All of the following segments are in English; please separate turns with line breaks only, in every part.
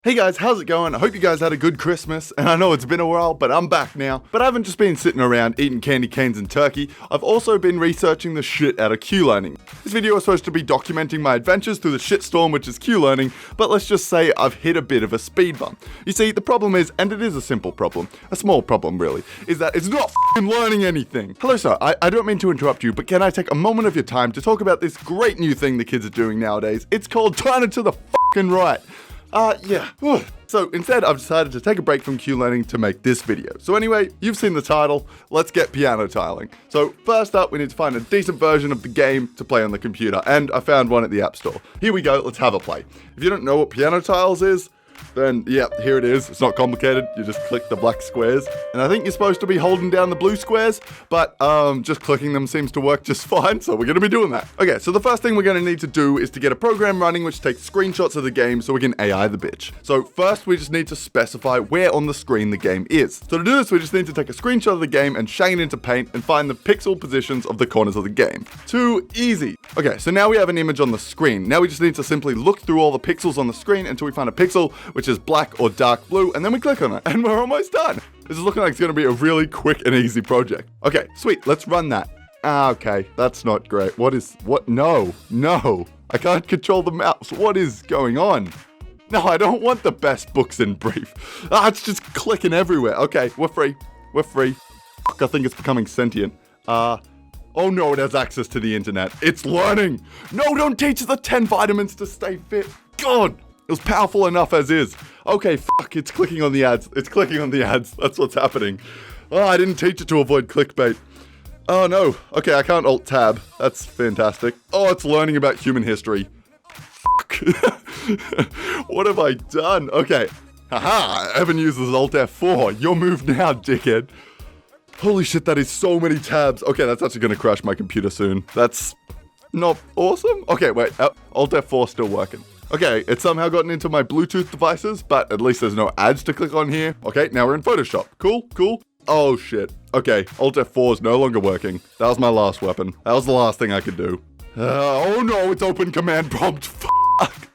Hey guys, how's it going? I hope you guys had a good Christmas, and I know it's been a while, but I'm back now. But I haven't just been sitting around eating candy canes and turkey, I've also been researching the shit out of Q-learning. This video is supposed to be documenting my adventures through the shitstorm which is Q-learning, but let's just say I've hit a bit of a speed bump. You see, the problem is, and it is a simple problem, a small problem really, is that it's not f***ing learning anything. Hello sir, I don't mean to interrupt you, but can I take a moment of your time to talk about this great new thing the kids are doing nowadays? It's called turn it to the f***ing right. Yeah. So instead, I've decided to take a break from Q-learning to make this video. So anyway, you've seen the title, let's get piano tiling. So first up, we need to find a decent version of the game to play on the computer, and I found one at the App Store. Here we go, let's have a play. If you don't know what piano tiles is, then yeah, here it is. It's not complicated. You just click the black squares. And I think you're supposed to be holding down the blue squares, but just clicking them seems to work just fine, so we're gonna be doing that. Okay, so the first thing we're gonna need to do is to get a program running which takes screenshots of the game so we can AI the bitch. So first we just need to specify where on the screen the game is. So to do this, we just need to take a screenshot of the game and shine it into Paint and find the pixel positions of the corners of the game. Too easy. Okay, so now we have an image on the screen. Now we just need to simply look through all the pixels on the screen until we find a pixel which is black or dark blue, and then we click on it, and we're almost done. This is looking like it's gonna be a really quick and easy project. Okay, sweet, let's run that. Okay, that's not great. No, I can't control the mouse. What is going on? No, I don't want the best books in brief. It's just clicking everywhere. Okay, we're free. Fuck, I think it's becoming sentient. Oh no, it has access to the internet. It's learning. No, don't teach it the 10 vitamins to stay fit. God. It was powerful enough as is. Okay, fuck, it's clicking on the ads. That's what's happening. Oh, I didn't teach it to avoid clickbait. Oh no. Okay, I can't Alt-Tab. That's fantastic. Oh, it's learning about human history. Fuck. What have I done? Okay. Haha, Evan uses Alt-F4. Your move now, dickhead. Holy shit, that is so many tabs. Okay, that's actually gonna crash my computer soon. That's not awesome. Okay, wait, Alt-F4 still working. Okay, it's somehow gotten into my Bluetooth devices, but at least there's no ads to click on here. Okay, now we're in Photoshop. Cool. Oh shit. Okay, Alt F4 is no longer working. That was my last weapon. That was the last thing I could do. Oh no, it's open command prompt. Fuck.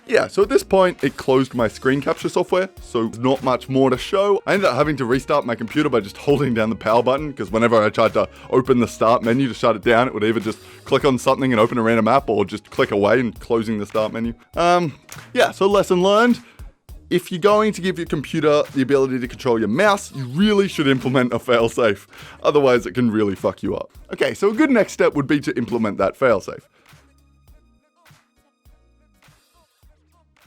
Yeah, so at this point, it closed my screen capture software, so there's not much more to show. I ended up having to restart my computer by just holding down the power button, because whenever I tried to open the start menu to shut it down, it would either just click on something and open a random app, or just click away and closing the start menu. Yeah, so lesson learned. If you're going to give your computer the ability to control your mouse, you really should implement a failsafe. Otherwise, it can really fuck you up. Okay, so a good next step would be to implement that failsafe.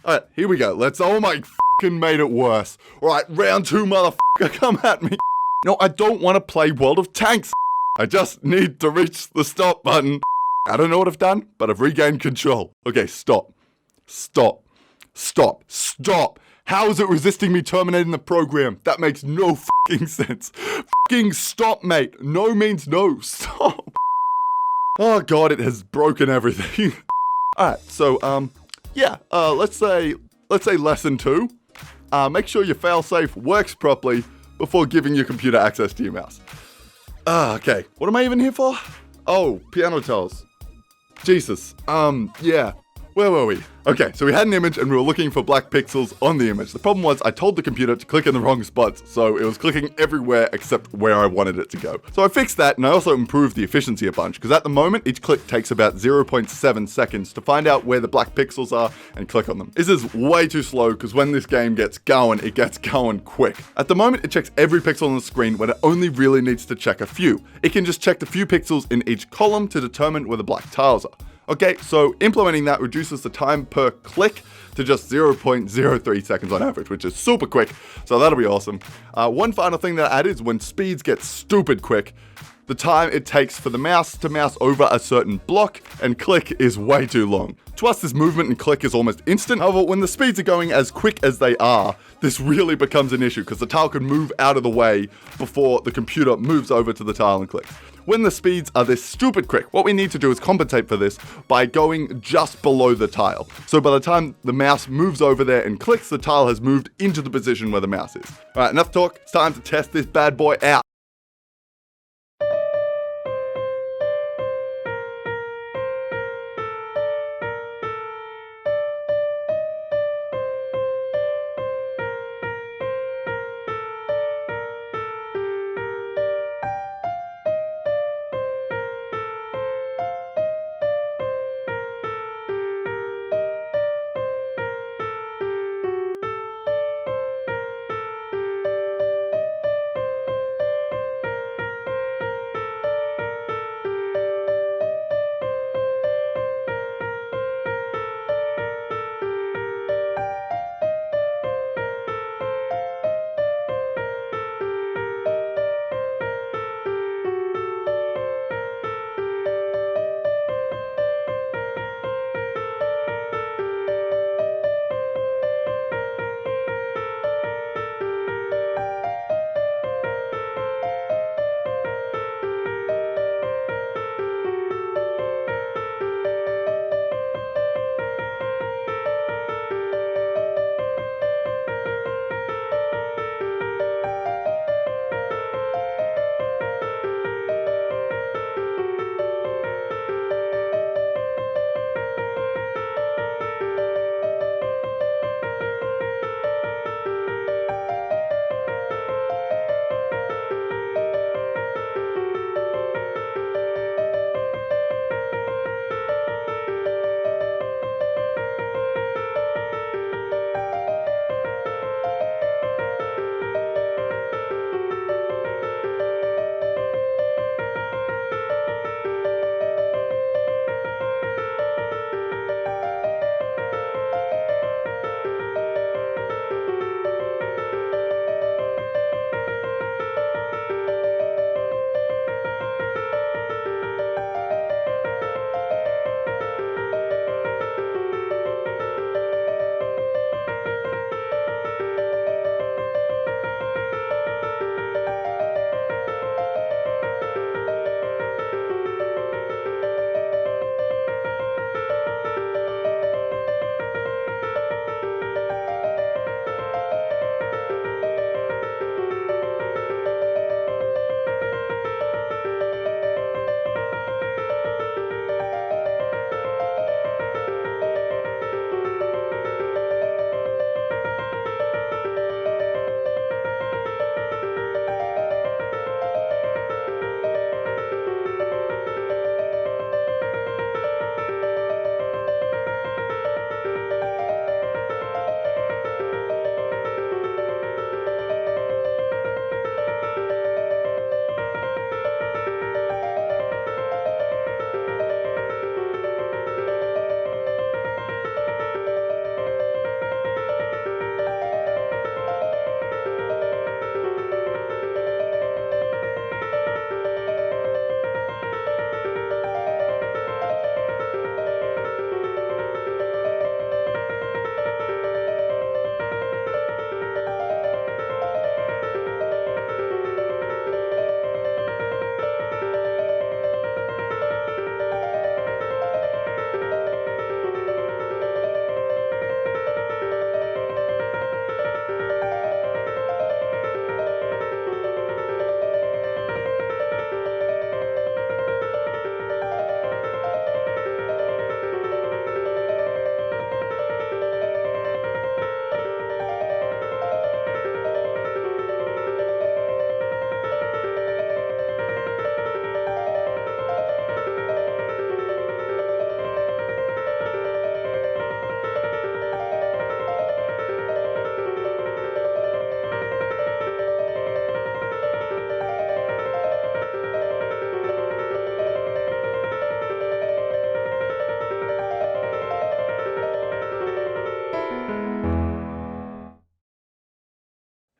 Alright, here we go. Oh my f***ing made it worse. Alright, round 2, motherfucker, come at me. No, I don't want to play World of Tanks. I just need to reach the stop button. I don't know what I've done, but I've regained control. Okay, stop. How is it resisting me terminating the program? That makes no f***ing sense. F***ing stop, mate. No means no. Stop. Oh god, it has broken everything. Alright, so, yeah, let's say lesson 2. Make sure your failsafe works properly before giving your computer access to your mouse. Okay. What am I even here for? Oh, piano tiles. Jesus. Yeah. Where were we? Okay, so we had an image and we were looking for black pixels on the image. The problem was I told the computer to click in the wrong spots, so it was clicking everywhere except where I wanted it to go. So I fixed that, and I also improved the efficiency a bunch, because at the moment, each click takes about 0.7 seconds to find out where the black pixels are and click on them. This is way too slow, because when this game gets going, it gets going quick. At the moment, it checks every pixel on the screen when it only really needs to check a few. It can just check the few pixels in each column to determine where the black tiles are. Okay, so implementing that reduces the time per click to just 0.03 seconds on average, which is super quick, so that'll be awesome. One final thing that I added is when speeds get stupid quick, the time it takes for the mouse to mouse over a certain block and click is way too long. To us, this movement and click is almost instant. However, when the speeds are going as quick as they are, this really becomes an issue because the tile can move out of the way before the computer moves over to the tile and clicks. When the speeds are this stupid quick, what we need to do is compensate for this by going just below the tile. So by the time the mouse moves over there and clicks, the tile has moved into the position where the mouse is. All right, enough talk. It's time to test this bad boy out.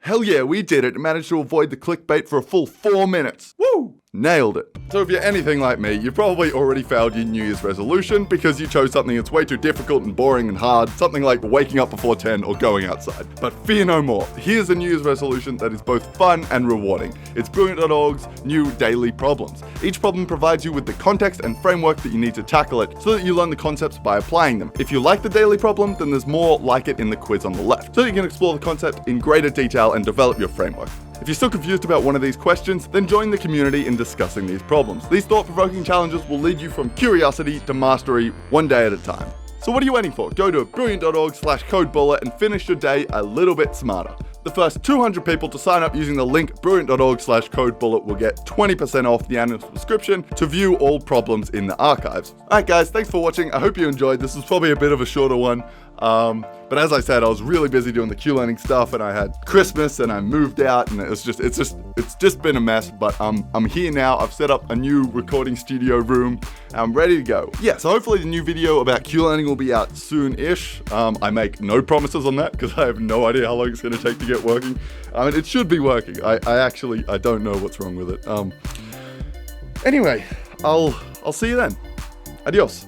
Hell yeah, we did it and managed to avoid the clickbait for a full 4 minutes. Woo! Nailed it. So if you're anything like me, you've probably already failed your New Year's resolution because you chose something that's way too difficult and boring and hard, something like waking up before 10 or going outside. But fear no more. Here's a New Year's resolution that is both fun and rewarding. It's Brilliant.org's new daily problems. Each problem provides you with the context and framework that you need to tackle it so that you learn the concepts by applying them. If you like the daily problem, then there's more like it in the quiz on the left, so that you can explore the concept in greater detail and develop your framework. If you're still confused about one of these questions, then join the community in discussing these problems. These thought-provoking challenges will lead you from curiosity to mastery, one day at a time. So what are you waiting for? Go to brilliant.org/codebullet and finish your day a little bit smarter. The first 200 people to sign up using the link brilliant.org/codebullet will get 20% off the annual subscription to view all problems in the archives. Alright guys, thanks for watching. I hope you enjoyed. This was probably a bit of a shorter one. But as I said, I was really busy doing the Q-Learning stuff, and I had Christmas, and I moved out, and it's just been a mess. But I'm here now. I've set up a new recording studio room. And I'm ready to go. Yeah, so hopefully the new video about Q-Learning will be out soon-ish. I make no promises on that because I have no idea how long it's going to take to get working. I mean, it should be working. I don't know what's wrong with it. Anyway, I'll see you then. Adios.